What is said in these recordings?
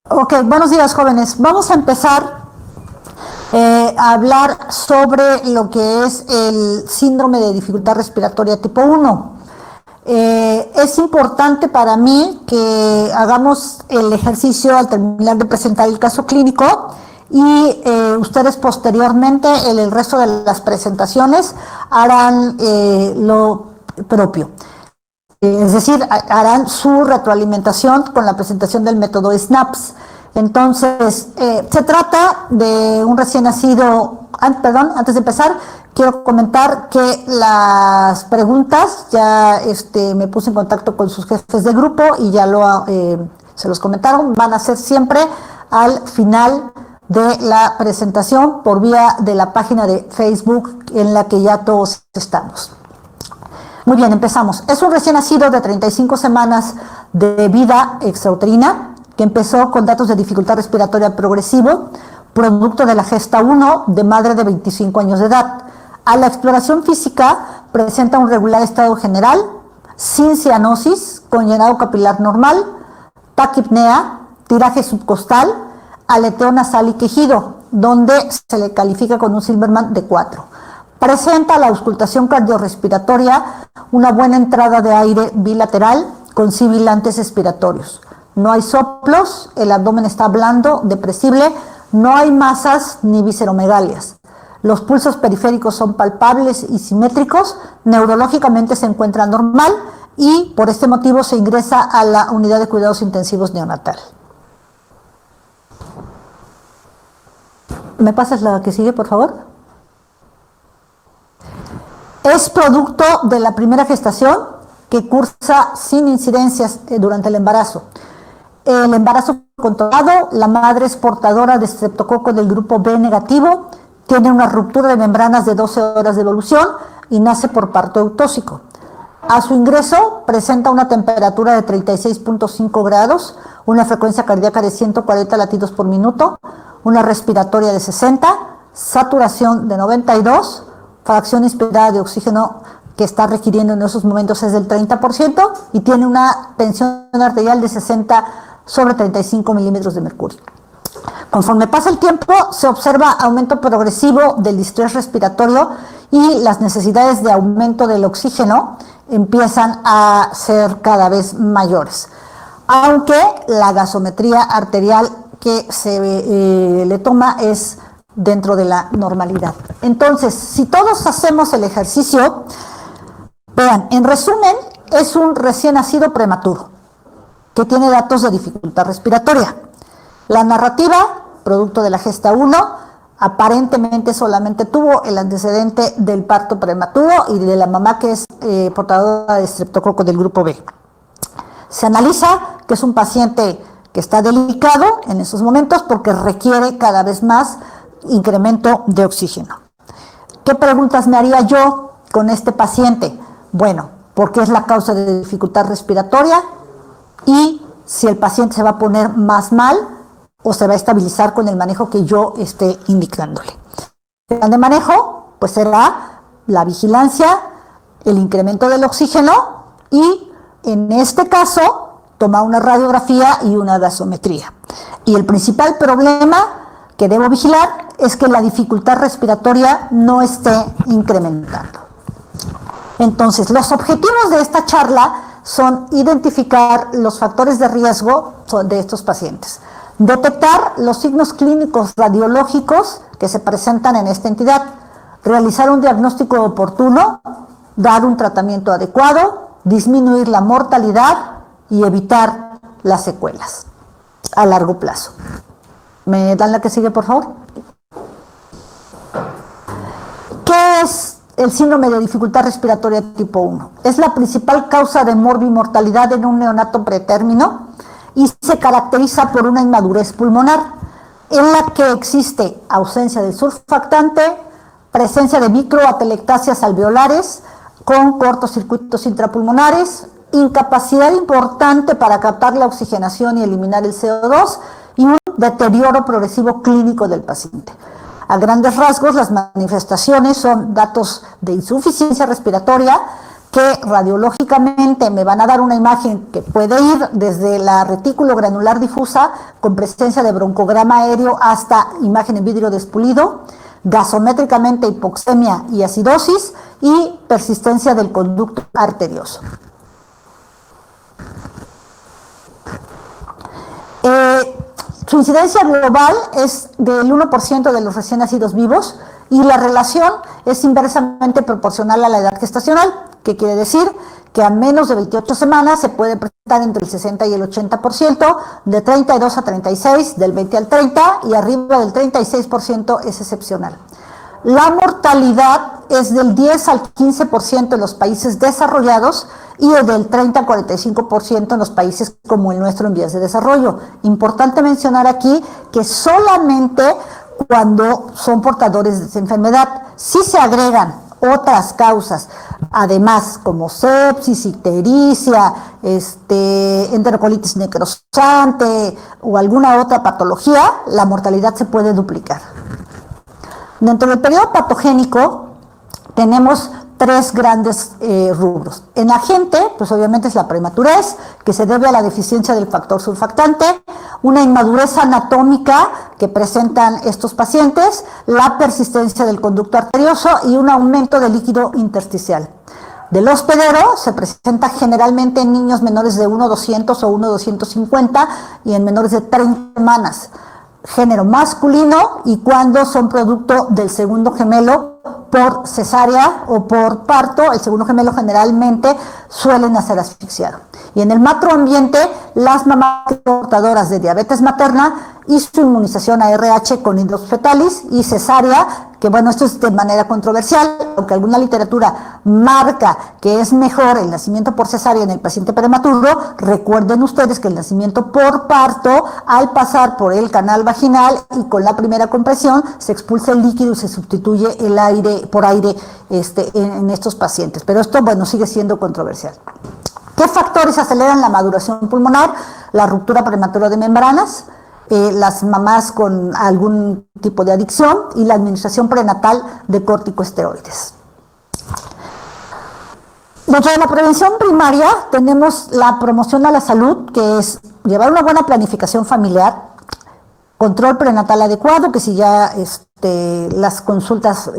Ok, buenos días, jóvenes. Vamos a empezar a hablar sobre lo que es el síndrome de dificultad respiratoria tipo 1. Es importante para mí que hagamos el ejercicio al terminar de presentar el caso clínico y ustedes posteriormente en el resto de las presentaciones harán lo propio. Es decir, harán su retroalimentación con la presentación del método SNAPS. Entonces, se trata de un recién nacido, antes de empezar, quiero comentar que las preguntas, ya me puse en contacto con sus jefes de grupo y ya se los comentaron, van a ser siempre al final de la presentación por vía de la página de Facebook en la que ya todos estamos. Muy bien, empezamos. Es un recién nacido de 35 semanas de vida extrauterina que empezó con datos de dificultad respiratoria progresivo, producto de la gesta 1 de madre de 25 años de edad. A la exploración física presenta un regular estado general, sin cianosis, con llenado capilar normal, taquipnea, tiraje subcostal, aleteo nasal y quejido, donde se le califica con un Silberman de 4. Presenta la auscultación cardiorrespiratoria, una buena entrada de aire bilateral con sibilantes expiratorios. No hay soplos, el abdomen está blando, depresible, no hay masas ni visceromegalias. Los pulsos periféricos son palpables y simétricos, neurológicamente se encuentra normal y por este motivo se ingresa a la unidad de cuidados intensivos neonatal. ¿Me pasas la que sigue, por favor? Es producto de la primera gestación que cursa sin incidencias durante el embarazo. El embarazo controlado, la madre es portadora de estreptococo del grupo B negativo, tiene una ruptura de membranas de 12 horas de evolución y nace por parto eutóxico. A su ingreso presenta una temperatura de 36.5 grados, una frecuencia cardíaca de 140 latidos por minuto, una respiratoria de 60, saturación de 92, fracción inspirada de oxígeno que está requiriendo en esos momentos es del 30% y tiene una tensión arterial de 60 sobre 35 milímetros de mercurio. Conforme pasa el tiempo, se observa aumento progresivo del distrés respiratorio y las necesidades de aumento del oxígeno empiezan a ser cada vez mayores. Aunque la gasometría arterial que se le toma es dentro de la normalidad. Entonces, si todos hacemos el ejercicio, vean, en resumen, es un recién nacido prematuro que tiene datos de dificultad respiratoria. La narrativa, producto de la gesta 1, aparentemente solamente tuvo el antecedente del parto prematuro y de la mamá que es portadora de estreptococo del grupo B. Se analiza que es un paciente que está delicado en esos momentos porque requiere cada vez más incremento de oxígeno. ¿Qué preguntas me haría yo con este paciente? Bueno, ¿por qué es la causa de dificultad respiratoria? Y si el paciente se va a poner más mal o se va a estabilizar con el manejo que yo esté indicándole. El plan de manejo, pues será la vigilancia, el incremento del oxígeno y, en este caso, toma una radiografía y una gasometría. Y el principal problema que debo vigilar es que la dificultad respiratoria no esté incrementando. Entonces, los objetivos de esta charla son identificar los factores de riesgo de estos pacientes, detectar los signos clínicos radiológicos que se presentan en esta entidad, realizar un diagnóstico oportuno, dar un tratamiento adecuado, disminuir la mortalidad y evitar las secuelas a largo plazo. ¿Me dan la que sigue, por favor? ¿Qué es el síndrome de dificultad respiratoria tipo 1? Es la principal causa de morbimortalidad en un neonato pretérmino y se caracteriza por una inmadurez pulmonar en la que existe ausencia del surfactante, presencia de microatelectasias alveolares con cortocircuitos intrapulmonares, incapacidad importante para captar la oxigenación y eliminar el CO2 y un deterioro progresivo clínico del paciente. A grandes rasgos, las manifestaciones son datos de insuficiencia respiratoria que radiológicamente me van a dar una imagen que puede ir desde la retículo granular difusa con presencia de broncograma aéreo hasta imagen en vidrio despulido, gasométricamente hipoxemia y acidosis y persistencia del conducto arterioso. Su incidencia global es del 1% de los recién nacidos vivos y la relación es inversamente proporcional a la edad gestacional, que quiere decir que a menos de 28 semanas se puede presentar entre el 60 y el 80%, de 32 a 36, del 20 al 30 y arriba del 36% es excepcional. La mortalidad es del 10 al 15% en los países desarrollados y del 30 al 45% en los países como el nuestro en vías de desarrollo. Importante mencionar aquí que solamente cuando son portadores de esa enfermedad, si se agregan otras causas, además como sepsis, ictericia, enterocolitis necrosante o alguna otra patología, la mortalidad se puede duplicar. Dentro del periodo patogénico tenemos tres grandes rubros. En agente, pues obviamente es la prematurez, que se debe a la deficiencia del factor surfactante, una inmadurez anatómica que presentan estos pacientes, la persistencia del conducto arterioso y un aumento del líquido intersticial. Del hospedero se presenta generalmente en niños menores de 1,200 o 1,250 y en menores de 30 semanas. Género masculino y cuando son producto del segundo gemelo por cesárea o por parto, el segundo gemelo generalmente suelen nacer asfixiado. Y en el macroambiente, las mamás portadoras de diabetes materna y su inmunización a RH con hidrofetalis y cesárea, que bueno, esto es de manera controversial, aunque alguna literatura marca que es mejor el nacimiento por cesárea en el paciente prematuro, recuerden ustedes que el nacimiento por parto, al pasar por el canal vaginal y con la primera compresión, se expulsa el líquido y se sustituye el aire por aire en estos pacientes. Pero esto, bueno, sigue siendo controversial. ¿Qué factores aceleran la maduración pulmonar? La ruptura prematura de membranas, las mamás con algún tipo de adicción y la administración prenatal de corticosteroides. Dentro de la prevención primaria tenemos la promoción a la salud, que es llevar una buena planificación familiar, control prenatal adecuado, que si ya las consultas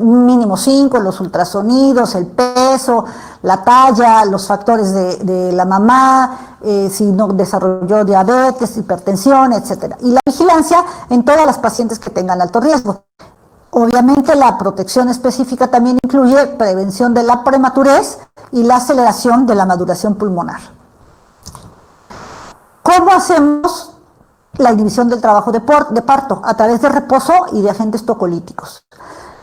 mínimo 5, los ultrasonidos, el peso, la talla, los factores de la mamá, si no desarrolló diabetes, hipertensión, etcétera. Y la vigilancia en todas las pacientes que tengan alto riesgo. Obviamente la protección específica también incluye prevención de la prematurez y la aceleración de la maduración pulmonar. ¿Cómo hacemos la inhibición del trabajo de parto? A través de reposo y de agentes tocolíticos.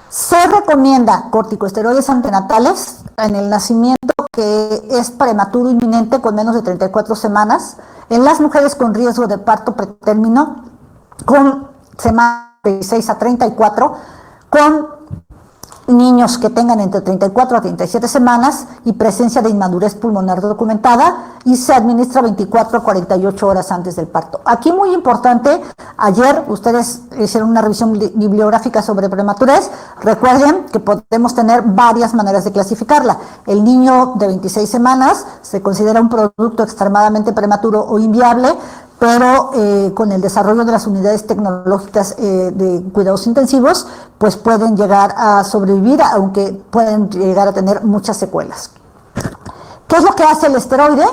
Se recomienda corticosteroides antenatales en el nacimiento que es prematuro inminente con menos de 34 semanas, en las mujeres con riesgo de parto pretérmino, con semanas de 6 a 34, con niños que tengan entre 34 a 37 semanas y presencia de inmadurez pulmonar documentada, y se administra 24 a 48 horas antes del parto. Aquí muy importante, ayer ustedes hicieron una revisión bibliográfica sobre prematurez. Recuerden que podemos tener varias maneras de clasificarla. El niño de 26 semanas se considera un producto extremadamente prematuro o inviable, pero con el desarrollo de las unidades tecnológicas de cuidados intensivos, pues pueden llegar a sobrevivir, aunque pueden llegar a tener muchas secuelas. ¿Qué es lo que hace el esteroide?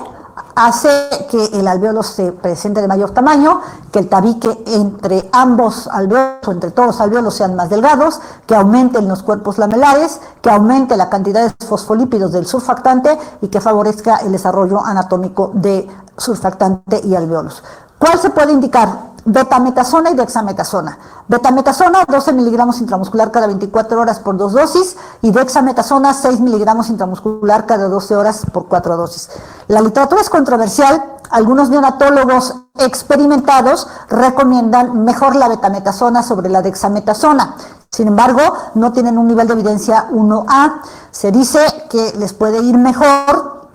Hace que el alvéolo se presente de mayor tamaño, que el tabique entre ambos alvéolos o entre todos los alvéolos sean más delgados, que aumenten los cuerpos lamelares, que aumente la cantidad de fosfolípidos del surfactante y que favorezca el desarrollo anatómico de surfactante y alvéolos. ¿Cuál se puede indicar? Betametasona y dexametasona. Betametasona 12 miligramos intramuscular cada 24 horas por 2 dosis y dexametasona 6 miligramos intramuscular cada 12 horas por 4 dosis. La literatura es controversial. Algunos neonatólogos experimentados recomiendan mejor la betametasona sobre la dexametasona. Sin embargo, no tienen un nivel de evidencia 1A. Se dice que les puede ir mejor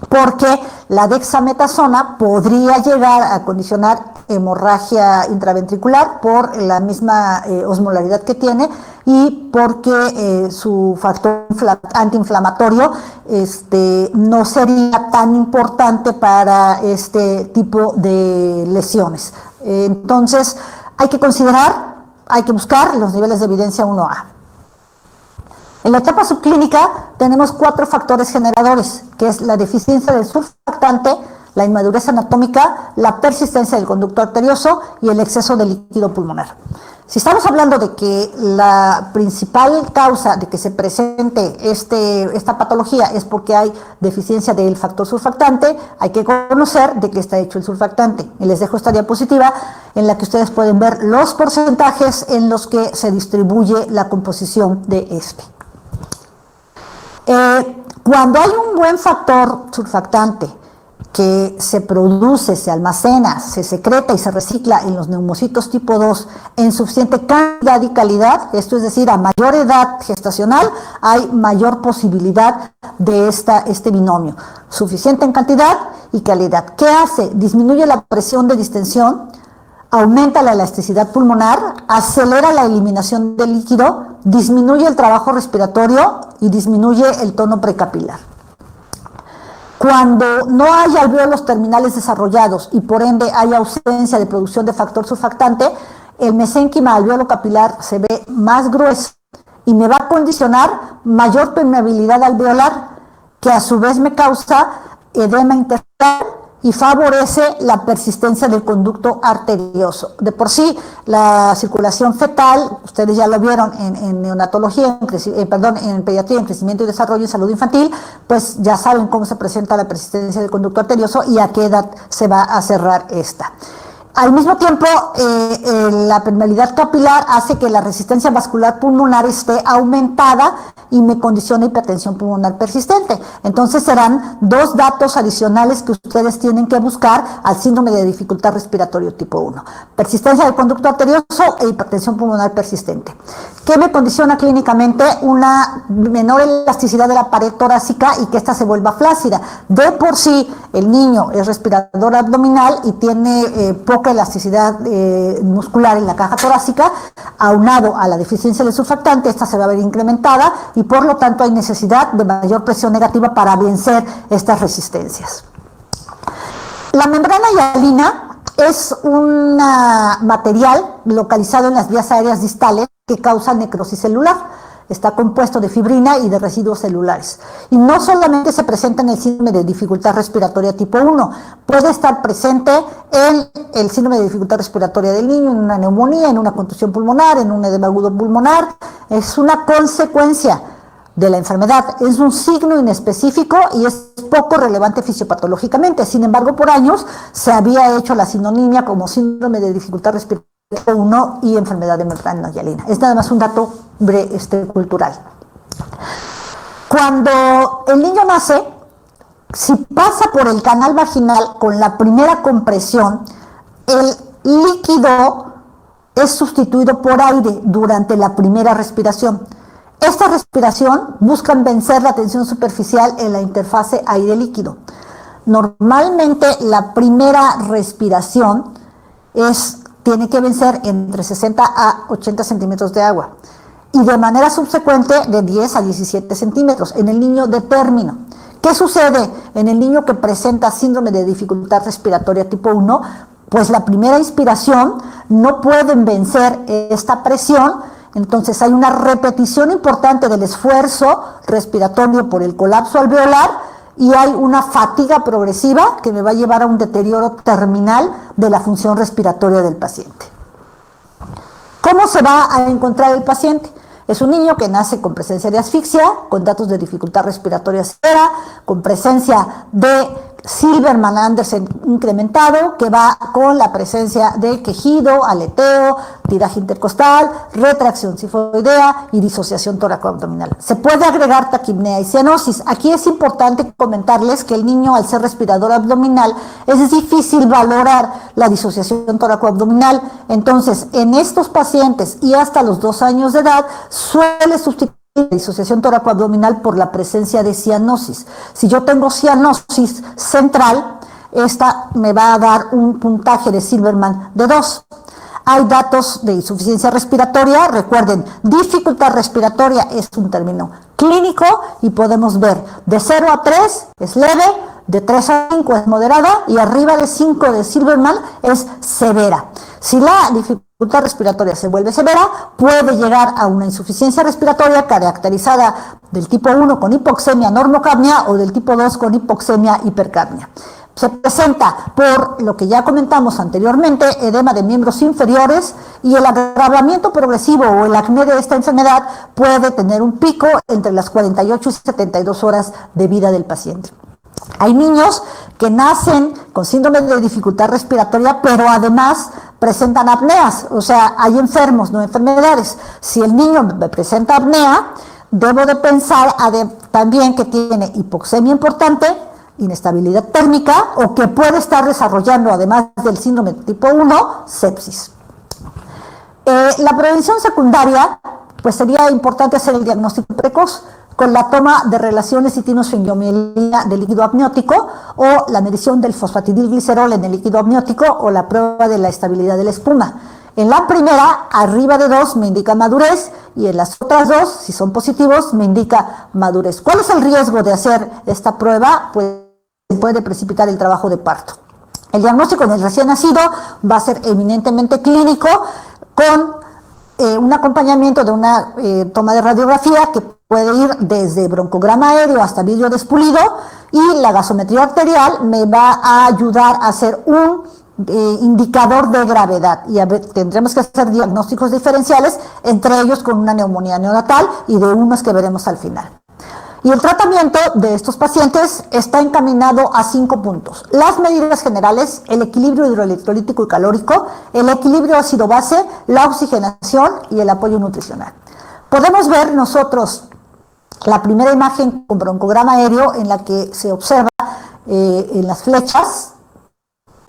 porque la dexametasona podría llegar a condicionar hemorragia intraventricular por la misma osmolaridad que tiene y porque su factor antiinflamatorio no sería tan importante para este tipo de lesiones. Entonces, hay que buscar los niveles de evidencia 1A. En la etapa subclínica tenemos 4 factores generadores, que es la deficiencia del surfactante, la inmadurez anatómica, la persistencia del conducto arterioso y el exceso de líquido pulmonar. Si estamos hablando de que la principal causa de que se presente esta patología es porque hay deficiencia del factor surfactante, hay que conocer de qué está hecho el surfactante. Y les dejo esta diapositiva en la que ustedes pueden ver los porcentajes en los que se distribuye la composición de este. Cuando hay un buen factor surfactante que se produce, se almacena, se secreta y se recicla en los neumocitos tipo 2 en suficiente cantidad y calidad, esto es decir, a mayor edad gestacional, hay mayor posibilidad de este binomio. Suficiente en cantidad y calidad. ¿Qué hace? Disminuye la presión de distensión, aumenta la elasticidad pulmonar, acelera la eliminación del líquido, disminuye el trabajo respiratorio y disminuye el tono precapilar. Cuando no hay alvéolos terminales desarrollados y por ende hay ausencia de producción de factor surfactante, el mesénquima alvéolo capilar se ve más grueso y me va a condicionar mayor permeabilidad alveolar, que a su vez me causa edema intersticial y favorece la persistencia del conducto arterioso. De por sí, la circulación fetal, ustedes ya lo vieron en neonatología, en pediatría, en crecimiento y desarrollo en salud infantil, pues ya saben cómo se presenta la persistencia del conducto arterioso y a qué edad se va a cerrar esta. Al mismo tiempo, la permeabilidad capilar hace que la resistencia vascular pulmonar esté aumentada y me condiciona hipertensión pulmonar persistente. Entonces serán 2 datos adicionales que ustedes tienen que buscar al síndrome de dificultad respiratorio tipo 1. Persistencia del conducto arterioso e hipertensión pulmonar persistente. ¿Qué me condiciona clínicamente? Una menor elasticidad de la pared torácica y que ésta se vuelva flácida. De por sí, el niño es respirador abdominal y tiene poca elasticidad muscular en la caja torácica, aunado a la deficiencia de surfactante, esta se va a ver incrementada y por lo tanto hay necesidad de mayor presión negativa para vencer estas resistencias. La membrana hialina es un material localizado en las vías aéreas distales que causa necrosis celular. Está compuesto de fibrina y de residuos celulares. Y no solamente se presenta en el síndrome de dificultad respiratoria tipo 1, puede estar presente en el síndrome de dificultad respiratoria del niño, en una neumonía, en una contusión pulmonar, en un edema agudo pulmonar. Es una consecuencia de la enfermedad, es un signo inespecífico y es poco relevante fisiopatológicamente. Sin embargo, por años se había hecho la sinonimia como síndrome de dificultad respiratoria 1 y enfermedad de membrana hialina. Es nada más un dato cultural. Cuando el niño nace, si pasa por el canal vaginal con la primera compresión, el líquido es sustituido por aire durante la primera respiración. Esta respiración busca vencer la tensión superficial en la interfase aire-líquido. Normalmente la primera respiración tiene que vencer entre 60 a 80 centímetros de agua y de manera subsecuente de 10 a 17 centímetros en el niño de término. ¿Qué sucede en el niño que presenta síndrome de dificultad respiratoria tipo 1? Pues la primera inspiración no pueden vencer esta presión, entonces hay una repetición importante del esfuerzo respiratorio por el colapso alveolar y hay una fatiga progresiva que me va a llevar a un deterioro terminal de la función respiratoria del paciente. ¿Cómo se va a encontrar el paciente? Es un niño que nace con presencia de asfixia, con datos de dificultad respiratoria severa, con presencia de Silberman-Andersen incrementado, que va con la presencia de quejido, aleteo, tiraje intercostal, retracción sifoidea y disociación tóraco-abdominal. Se puede agregar taquipnea y cianosis. Aquí es importante comentarles que el niño, al ser respirador abdominal, es difícil valorar la disociación tóraco-abdominal. Entonces, en estos pacientes y hasta los 2 años de edad, suele sustituir disociación tóraco-abdominal por la presencia de cianosis. Si yo tengo cianosis central, esta me va a dar un puntaje de Silberman de 2. Hay datos de insuficiencia respiratoria, recuerden, dificultad respiratoria es un término clínico y podemos ver de 0 a 3 es leve, de 3 a 5 es moderada y arriba de 5 de Silberman es severa. Si la dificultad respiratoria se vuelve severa, puede llegar a una insuficiencia respiratoria caracterizada del tipo 1 con hipoxemia normocapnia o del tipo 2 con hipoxemia hipercapnia. Se presenta por lo que ya comentamos anteriormente, edema de miembros inferiores, y el agravamiento progresivo o el acné de esta enfermedad puede tener un pico entre las 48 y 72 horas de vida del paciente. Hay niños que nacen con síndrome de dificultad respiratoria, pero además presentan apneas, o sea, hay enfermos, no enfermedades. Si el niño presenta apnea, debo de pensar también que tiene hipoxemia importante, inestabilidad térmica o que puede estar desarrollando, además del síndrome tipo 1, sepsis. La prevención secundaria, pues sería importante hacer el diagnóstico precoz con la toma de relaciones y tinosfingiomielina del líquido amniótico o la medición del fosfatidilglicerol en el líquido amniótico o la prueba de la estabilidad de la espuma. En la primera, arriba de 2 me indica madurez y en las otras 2, si son positivos, me indica madurez. ¿Cuál es el riesgo de hacer esta prueba? Pues puede precipitar el trabajo de parto. El diagnóstico en el recién nacido va a ser eminentemente clínico con un acompañamiento de una toma de radiografía que puede ir desde broncograma aéreo hasta vidrio despulido, y la gasometría arterial me va a ayudar a hacer un indicador de gravedad, y tendremos que hacer diagnósticos diferenciales, entre ellos con una neumonía neonatal y de unos que veremos al final. Y el tratamiento de estos pacientes está encaminado a 5 puntos. Las medidas generales, el equilibrio hidroelectrolítico y calórico, el equilibrio ácido-base, la oxigenación y el apoyo nutricional. Podemos ver nosotros la primera imagen con broncograma aéreo en la que se observa en las flechas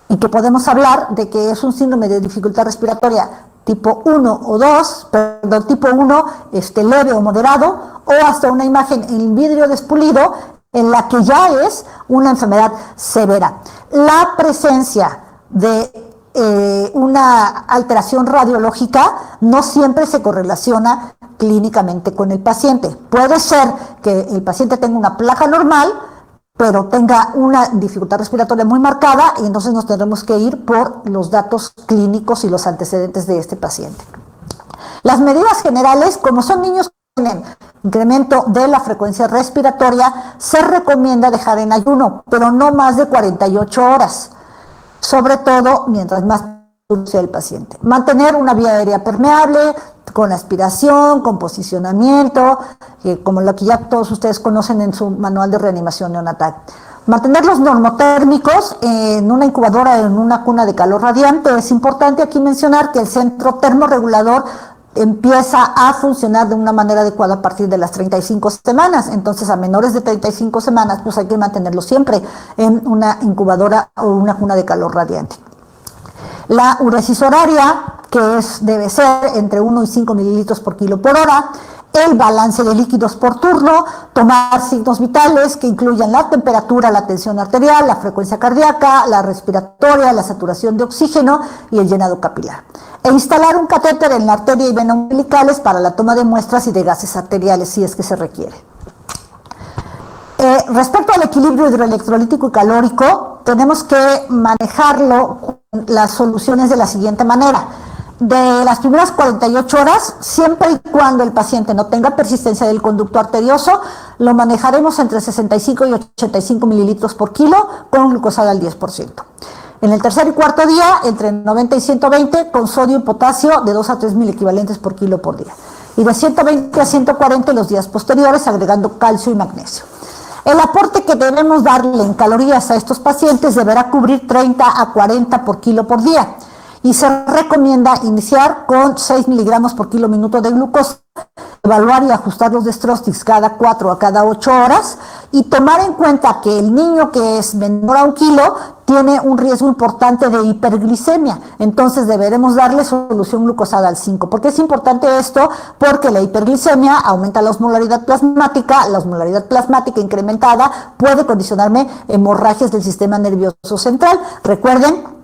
y que podemos hablar de que es un síndrome de dificultad respiratoria tipo 1 o 2, perdón, tipo 1 leve o moderado, o hasta una imagen en vidrio despulido en la que ya es una enfermedad severa. La presencia de una alteración radiológica no siempre se correlaciona clínicamente con el paciente. Puede ser que el paciente tenga una placa normal, pero tenga una dificultad respiratoria muy marcada, y entonces nos tendremos que ir por los datos clínicos y los antecedentes de este paciente. Las medidas generales, como son niños que tienen incremento de la frecuencia respiratoria, se recomienda dejar en ayuno, pero no más de 48 horas, sobre todo mientras más duro sea el paciente. Mantener una vía aérea permeable, con aspiración, con posicionamiento, como lo que ya todos ustedes conocen en su manual de reanimación neonatal. Mantener los normotérmicos en una incubadora, en una cuna de calor radiante. Es importante aquí mencionar que el centro termorregulador empieza a funcionar de una manera adecuada a partir de las 35 semanas. Entonces, a menores de 35 semanas, pues hay que mantenerlos siempre en una incubadora o una cuna de calor radiante. La uresis horaria, que debe ser entre 1 y 5 mililitros por kilo por hora, el balance de líquidos por turno, tomar signos vitales que incluyan la temperatura, la tensión arterial, la frecuencia cardíaca, la respiratoria, la saturación de oxígeno y el llenado capilar. E instalar un catéter en la arteria y vena umbilicales para la toma de muestras y de gases arteriales si es que se requiere. Respecto al equilibrio hidroelectrolítico y calórico, tenemos que manejarlo con las soluciones de la siguiente manera. De las primeras 48 horas, siempre y cuando el paciente no tenga persistencia del conducto arterioso, lo manejaremos entre 65 y 85 mililitros por kilo con glucosada al 10%. En el tercer y cuarto día, entre 90 y 120, con sodio y potasio de 2 a 3 mil equivalentes por kilo por día. Y de 120 a 140 los días posteriores, agregando calcio y magnesio. El aporte que debemos darle en calorías a estos pacientes deberá cubrir 30 a 40 por kilo por día. Y se recomienda iniciar con 6 miligramos por kilo minuto de glucosa, evaluar y ajustar los dextrostics cada 4 a cada 8 horas, y tomar en cuenta que el niño que es menor a 1 kilo tiene un riesgo importante de hiperglicemia. Entonces deberemos darle solución glucosada al 5. ¿Por qué es importante esto? Porque la hiperglicemia aumenta la osmolaridad plasmática incrementada puede condicionarme hemorragias del sistema nervioso central. Recuerden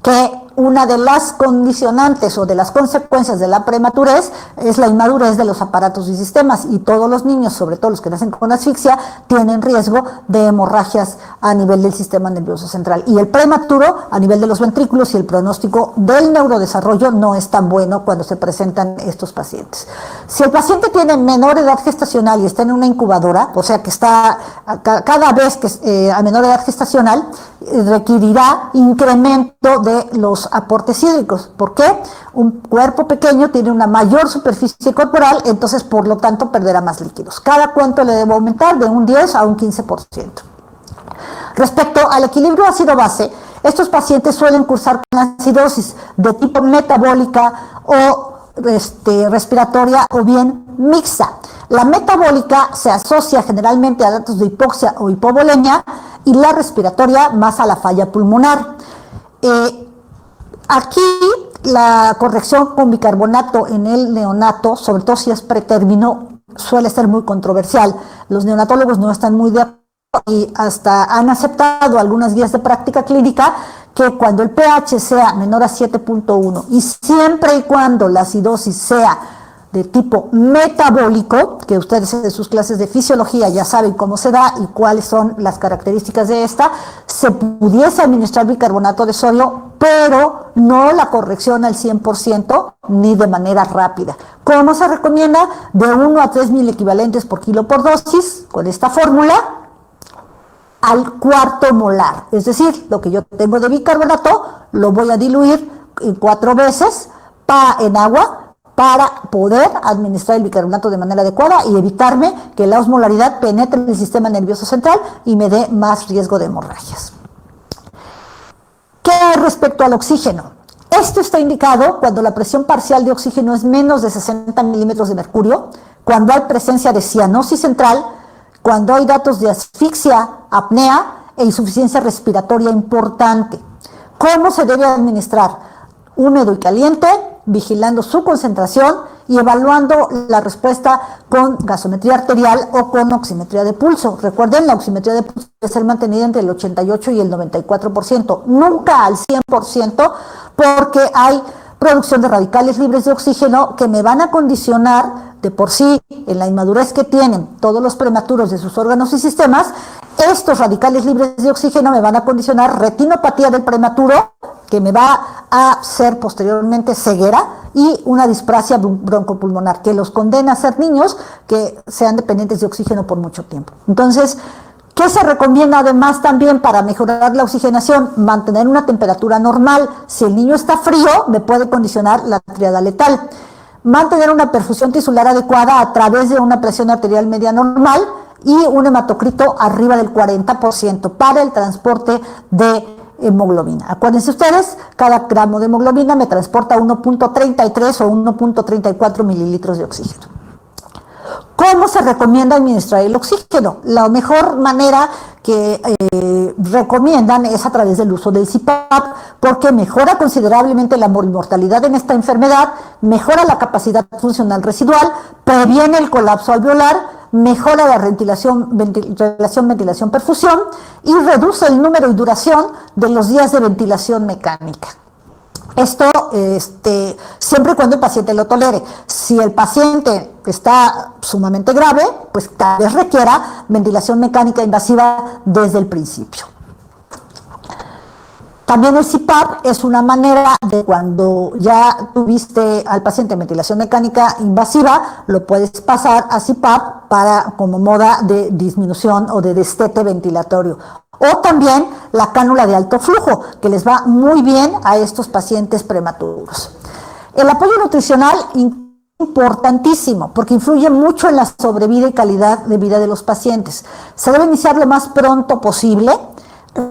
que una de las condicionantes o de las consecuencias de la prematurez es la inmadurez de los aparatos y sistemas, y todos los niños, sobre todo los que nacen con asfixia, tienen riesgo de hemorragias a nivel del sistema nervioso central, y el prematuro a nivel de los ventrículos, y el pronóstico del neurodesarrollo no es tan bueno cuando se presentan estos pacientes. Si el paciente tiene menor edad gestacional y está en una incubadora, o sea que está cada vez que a menor edad gestacional, requerirá incremento de los aportes hídricos. ¿Por qué? Un cuerpo pequeño tiene una mayor superficie corporal, entonces por lo tanto perderá más líquidos. ¿Cada cuánto le debo aumentar? De un 10 a un 15%. Respecto al equilibrio ácido-base, estos pacientes suelen cursar con acidosis de tipo metabólica o respiratoria o bien mixta. La metabólica se asocia generalmente a datos de hipoxia o hipovolemia, y la respiratoria más a la falla pulmonar. Aquí la corrección con bicarbonato en el neonato, sobre todo si es pretérmino, suele ser muy controversial. Los neonatólogos no están muy de acuerdo y hasta han aceptado algunas guías de práctica clínica que cuando el pH sea menor a 7.1 y siempre y cuando la acidosis sea de tipo metabólico, que ustedes en sus clases de fisiología ya saben cómo se da y cuáles son las características de esta, se pudiese administrar bicarbonato de sodio, pero no la corrección al 100% ni de manera rápida. ¿Cómo se recomienda? De 1 a 3 mil equivalentes por kilo por dosis, con esta fórmula, al cuarto molar. Es decir, lo que yo tengo de bicarbonato lo voy a diluir en 4 veces en agua, para poder administrar el bicarbonato de manera adecuada y evitarme que la osmolaridad penetre en el sistema nervioso central y me dé más riesgo de hemorragias. ¿Qué respecto al oxígeno? Esto está indicado cuando la presión parcial de oxígeno es menos de 60 milímetros de mercurio, cuando hay presencia de cianosis central, cuando hay datos de asfixia, apnea e insuficiencia respiratoria importante. ¿Cómo se debe administrar? Húmedo y caliente, vigilando su concentración y evaluando la respuesta con gasometría arterial o con oximetría de pulso. Recuerden, la oximetría de pulso debe ser mantenida entre el 88 y el 94%, nunca al 100%, porque hay producción de radicales libres de oxígeno que me van a condicionar de por sí en la inmadurez que tienen todos los prematuros de sus órganos y sistemas. Estos radicales libres de oxígeno me van a condicionar retinopatía del prematuro, que me va a hacer posteriormente ceguera, y una displasia broncopulmonar, que los condena a ser niños que sean dependientes de oxígeno por mucho tiempo. Entonces, ¿qué se recomienda además también para mejorar la oxigenación? Mantener una temperatura normal. Si el niño está frío, me puede condicionar la triada letal. Mantener una perfusión tisular adecuada a través de una presión arterial media normal y un hematocrito arriba del 40% para el transporte de hemoglobina. Acuérdense ustedes, cada gramo de hemoglobina me transporta 1.33 o 1.34 mililitros de oxígeno. ¿Cómo se recomienda administrar el oxígeno? La mejor manera que recomiendan es a través del uso del CPAP, porque mejora considerablemente la mortalidad en esta enfermedad, mejora la capacidad funcional residual, previene el colapso alveolar, mejora la ventilación-perfusión y reduce el número y duración de los días de ventilación mecánica. Esto siempre y cuando el paciente lo tolere. Si el paciente está sumamente grave, pues tal vez requiera ventilación mecánica invasiva desde el principio. También el CPAP es una manera de, cuando ya tuviste al paciente en ventilación mecánica invasiva, lo puedes pasar a CPAP como moda de disminución o de destete ventilatorio. O también la cánula de alto flujo, que les va muy bien a estos pacientes prematuros. El apoyo nutricional importantísimo, porque influye mucho en la sobrevida y calidad de vida de los pacientes. Se debe iniciar lo más pronto posible.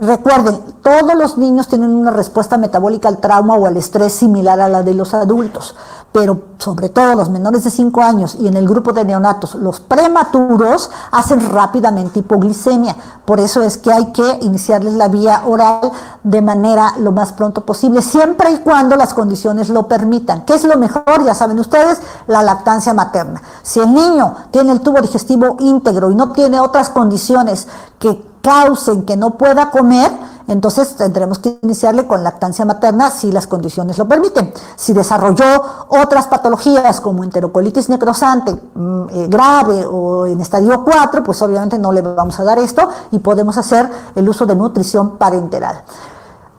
Recuerden, todos los niños tienen una respuesta metabólica al trauma o al estrés similar a la de los adultos, pero sobre todo los menores de 5 años y en el grupo de neonatos, los prematuros hacen rápidamente hipoglicemia. Por eso es que hay que iniciarles la vía oral de manera lo más pronto posible, siempre y cuando las condiciones lo permitan. ¿Qué es lo mejor? Ya saben ustedes, la lactancia materna. Si el niño tiene el tubo digestivo íntegro y no tiene otras condiciones que causen que no pueda comer, entonces tendremos que iniciarle con lactancia materna si las condiciones lo permiten. Si desarrolló otras patologías como enterocolitis necrosante grave o en estadio 4, pues obviamente no le vamos a dar esto y podemos hacer el uso de nutrición parenteral.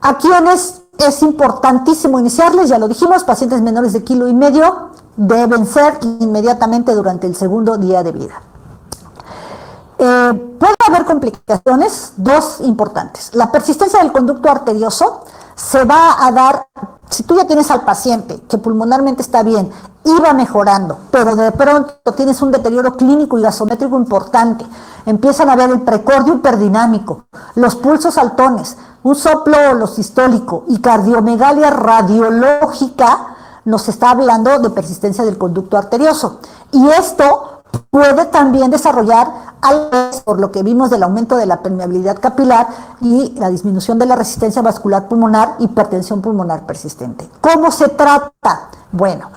¿A quiénes es importantísimo iniciarles? Ya lo dijimos, pacientes menores de 1,5 kilos deben ser inmediatamente durante el segundo día de vida. Puede haber complicaciones, dos importantes. La persistencia del conducto arterioso se va a dar, si tú ya tienes al paciente que pulmonarmente está bien, iba mejorando, pero de pronto tienes un deterioro clínico y gasométrico importante, empiezan a ver el precordio hiperdinámico, los pulsos altones, un soplo sistólico y cardiomegalia radiológica, nos está hablando de persistencia del conducto arterioso. Y esto puede también desarrollar, por lo que vimos del aumento de la permeabilidad capilar y la disminución de la resistencia vascular pulmonar, hipertensión pulmonar persistente. ¿Cómo se trata? Bueno,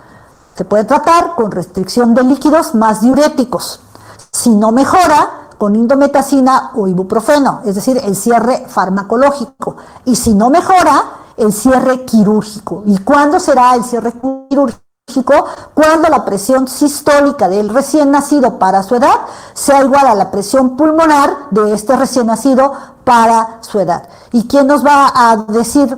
se puede tratar con restricción de líquidos más diuréticos. Si no mejora, con indometacina o ibuprofeno, es decir, el cierre farmacológico. Y si no mejora, el cierre quirúrgico. ¿Y cuándo será el cierre quirúrgico? Cuando la presión sistólica del recién nacido para su edad sea igual a la presión pulmonar de este recién nacido para su edad. ¿Y quién nos va a decir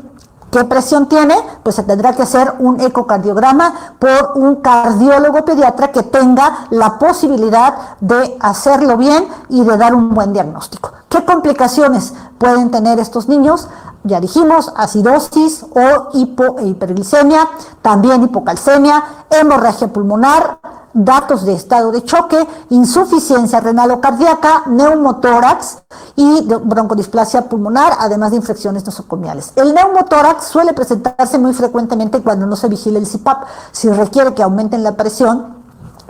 qué presión tiene? Pues se tendrá que hacer un ecocardiograma por un cardiólogo pediatra que tenga la posibilidad de hacerlo bien y de dar un buen diagnóstico. ¿Qué complicaciones pueden tener estos niños? Ya dijimos, acidosis o hiperglicemia, también hipocalcemia, hemorragia pulmonar, datos de estado de choque, insuficiencia renal o cardíaca, neumotórax y broncodisplasia pulmonar, además de infecciones nosocomiales. El neumotórax suele presentarse muy frecuentemente cuando no se vigila el CPAP. Si requiere que aumenten la presión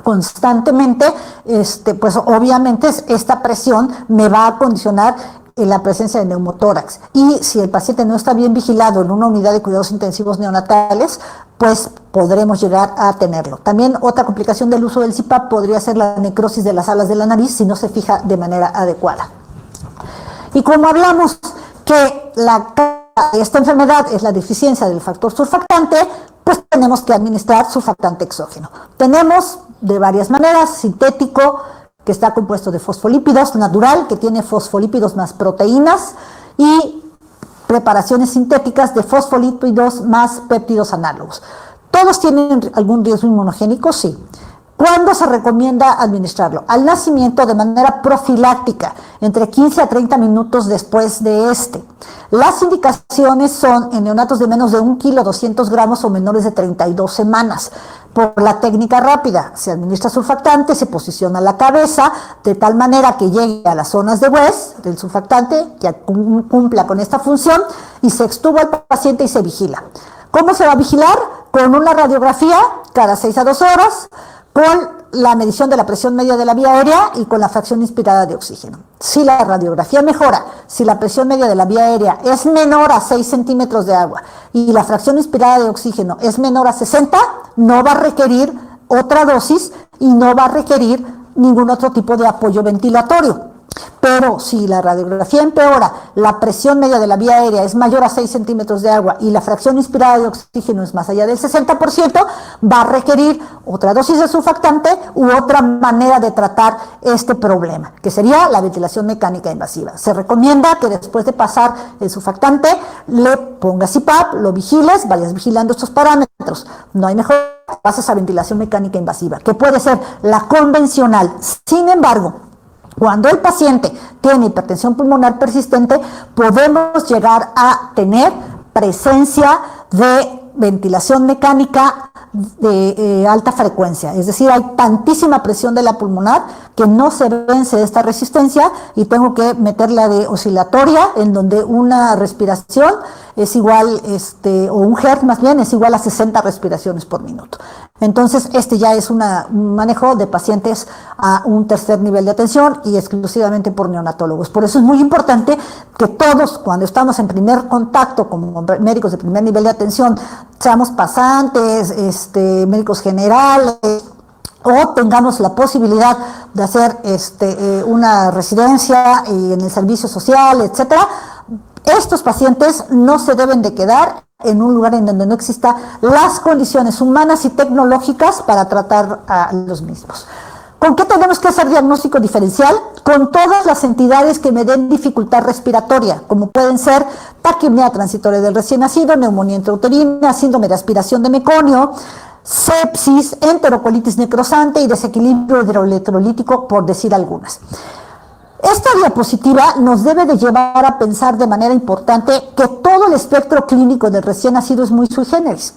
constantemente, pues obviamente esta presión me va a condicionar la presencia de neumotórax. Y si el paciente no está bien vigilado en una unidad de cuidados intensivos neonatales, pues podremos llegar a tenerlo. También otra complicación del uso del CPAP podría ser la necrosis de las alas de la nariz si no se fija de manera adecuada. Y como hablamos que esta enfermedad es la deficiencia del factor surfactante, pues tenemos que administrar surfactante exógeno. Tenemos de varias maneras: sintético, que está compuesto de fosfolípidos, natural, que tiene fosfolípidos más proteínas, y preparaciones sintéticas de fosfolípidos más péptidos análogos. ¿Todos tienen algún riesgo inmunogénico? Sí. ¿Cuándo se recomienda administrarlo? Al nacimiento, de manera profiláctica, entre 15 a 30 minutos después de este. Las indicaciones son en neonatos de menos de 1 kilo, 200 gramos o menores de 32 semanas. Por la técnica rápida, se administra surfactante, se posiciona la cabeza de tal manera que llegue a las zonas de West del surfactante, que cumpla con esta función, y se extuba al paciente y se vigila. ¿Cómo se va a vigilar? Con una radiografía cada 6 a 2 horas, con la medición de la presión media de la vía aérea y con la fracción inspirada de oxígeno. Si la radiografía mejora, si la presión media de la vía aérea es menor a 6 centímetros de agua y la fracción inspirada de oxígeno es menor a 60, no va a requerir otra dosis y no va a requerir ningún otro tipo de apoyo ventilatorio. Pero si la radiografía empeora, la presión media de la vía aérea es mayor a 6 centímetros de agua y la fracción inspirada de oxígeno es más allá del 60%, va a requerir otra dosis de surfactante u otra manera de tratar este problema, que sería la ventilación mecánica invasiva. Se recomienda que después de pasar el surfactante le pongas CPAP, lo vigiles, vayas vigilando estos parámetros. No hay mejor, pasas a ventilación mecánica invasiva, que puede ser la convencional. Sin embargo, cuando el paciente tiene hipertensión pulmonar persistente, podemos llegar a tener presencia de ventilación mecánica de alta frecuencia, es decir, hay tantísima presión de la pulmonar que no se vence de esta resistencia y tengo que meterla de oscilatoria, en donde una respiración es igual, o un hertz más bien, es igual a 60 respiraciones por minuto. Entonces, ya es un manejo de pacientes a un tercer nivel de atención y exclusivamente por neonatólogos. Por eso es muy importante que todos, cuando estamos en primer contacto como médicos de primer nivel de atención, seamos pasantes, médicos generales, o tengamos la posibilidad de hacer una residencia en el servicio social, etcétera. Estos pacientes no se deben de quedar en un lugar en donde no exista las condiciones humanas y tecnológicas para tratar a los mismos. ¿Con qué tenemos que hacer diagnóstico diferencial? Con todas las entidades que me den dificultad respiratoria, como pueden ser taquipnea transitoria del recién nacido, neumonía intrauterina, síndrome de aspiración de meconio, sepsis, enterocolitis necrosante y desequilibrio hidroelectrolítico, por decir algunas. Esta diapositiva nos debe de llevar a pensar de manera importante que todo el espectro clínico del recién nacido es muy sui generis.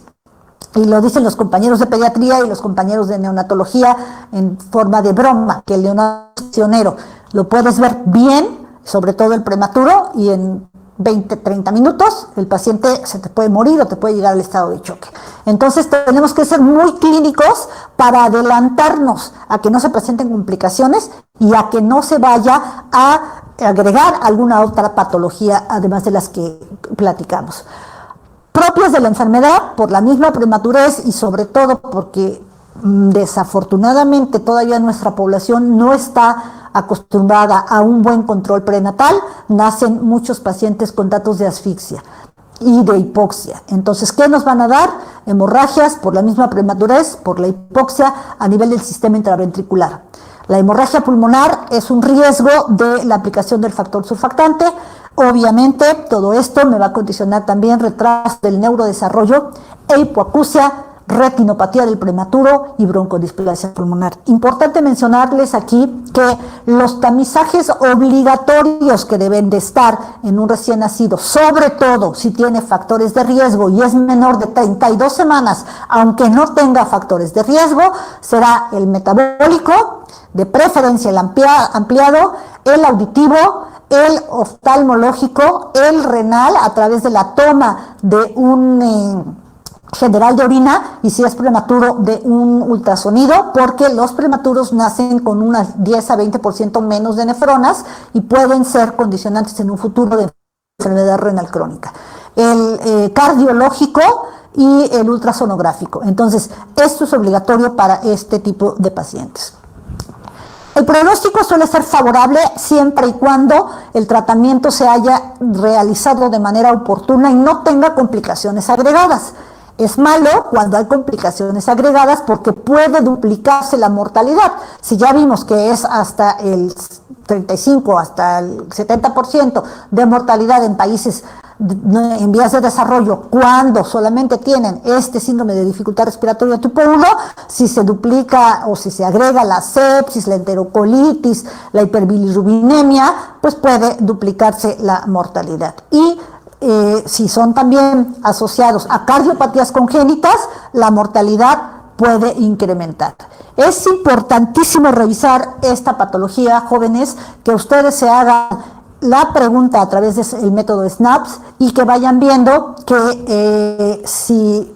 Y lo dicen los compañeros de pediatría y los compañeros de neonatología en forma de broma, que el neonato es pionero. Lo puedes ver bien, sobre todo el prematuro, y en 20, 30 minutos el paciente se te puede morir o te puede llegar al estado de choque. Entonces tenemos que ser muy clínicos para adelantarnos a que no se presenten complicaciones y a que no se vaya a agregar alguna otra patología además de las que platicamos. Propias de la enfermedad por la misma prematurez y sobre todo porque desafortunadamente todavía nuestra población no está acostumbrada a un buen control prenatal, nacen muchos pacientes con datos de asfixia y de hipoxia. Entonces, ¿qué nos van a dar? Hemorragias por la misma prematurez, por la hipoxia a nivel del sistema intraventricular. La hemorragia pulmonar es un riesgo de la aplicación del factor surfactante. Obviamente, todo esto me va a condicionar también retraso del neurodesarrollo e hipoacusia, retinopatía del prematuro y broncodisplasia pulmonar. Importante mencionarles aquí que los tamizajes obligatorios que deben de estar en un recién nacido, sobre todo si tiene factores de riesgo y es menor de 32 semanas, aunque no tenga factores de riesgo, será el metabólico, de preferencia el ampliado, el auditivo, el oftalmológico, el renal a través de la toma de un general de orina y si es prematuro de un ultrasonido, porque los prematuros nacen con unas 10 a 20% menos de nefronas y pueden ser condicionantes en un futuro de enfermedad renal crónica. El cardiológico y el ultrasonográfico. Entonces, esto es obligatorio para este tipo de pacientes. El pronóstico suele ser favorable siempre y cuando el tratamiento se haya realizado de manera oportuna y no tenga complicaciones agregadas. Es malo cuando hay complicaciones agregadas porque puede duplicarse la mortalidad. Si ya vimos que es hasta el 35, hasta el 70% de mortalidad en países en vías de desarrollo, cuando solamente tienen este síndrome de dificultad respiratoria tipo 1, si se duplica o si se agrega la sepsis, la enterocolitis, la hiperbilirrubinemia, pues puede duplicarse la mortalidad. Y si son también asociados a cardiopatías congénitas, la mortalidad puede incrementar. Es importantísimo revisar esta patología, jóvenes, que ustedes se hagan la pregunta a través del método SNAPS y que vayan viendo que si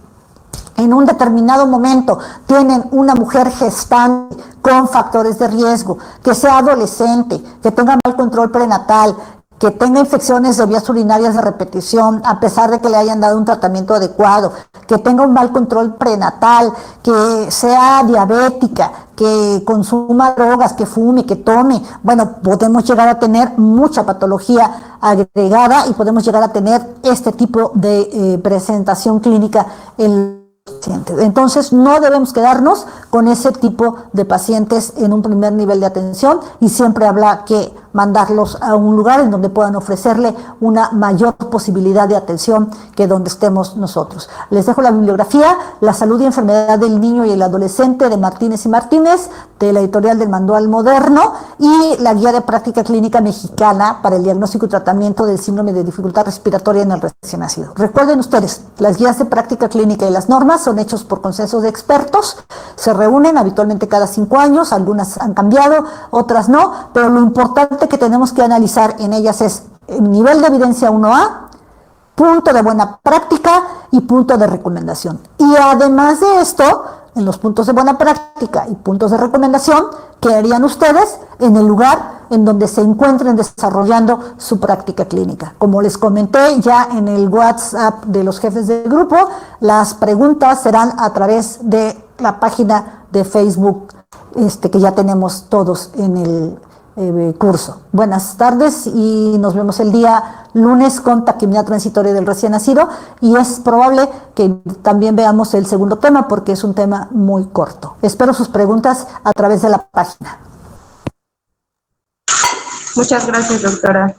en un determinado momento tienen una mujer gestante con factores de riesgo, que sea adolescente, que tenga mal control prenatal, que tenga infecciones de vías urinarias de repetición, a pesar de que le hayan dado un tratamiento adecuado, que tenga un mal control prenatal, que sea diabética, que consuma drogas, que fume, que tome. Bueno, podemos llegar a tener mucha patología agregada y podemos llegar a tener este tipo de presentación clínica en pacientes. Entonces, no debemos quedarnos con ese tipo de pacientes en un primer nivel de atención y siempre habrá que mandarlos a un lugar en donde puedan ofrecerle una mayor posibilidad de atención que donde estemos nosotros. Les dejo la bibliografía, La salud y enfermedad del niño y el adolescente, de Martínez y Martínez, de la editorial del Manual Moderno, y la guía de práctica clínica mexicana para el diagnóstico y tratamiento del síndrome de dificultad respiratoria en el recién nacido. Recuerden ustedes, las guías de práctica clínica y las normas son hechos por consensos de expertos, se reúnen habitualmente cada 5 años, algunas han cambiado, otras no, pero lo importante que tenemos que analizar en ellas es el nivel de evidencia 1A, punto de buena práctica y punto de recomendación. Y además de esto, en los puntos de buena práctica y puntos de recomendación, ¿qué harían ustedes en el lugar en donde se encuentren desarrollando su práctica clínica? Como les comenté ya en el WhatsApp de los jefes de grupo, las preguntas serán a través de la página de Facebook que ya tenemos todos en el curso. Buenas tardes y nos vemos el día lunes con taquimia transitoria del recién nacido, y es probable que también veamos el segundo tema porque es un tema muy corto. Espero sus preguntas a través de la página. Muchas gracias, doctora.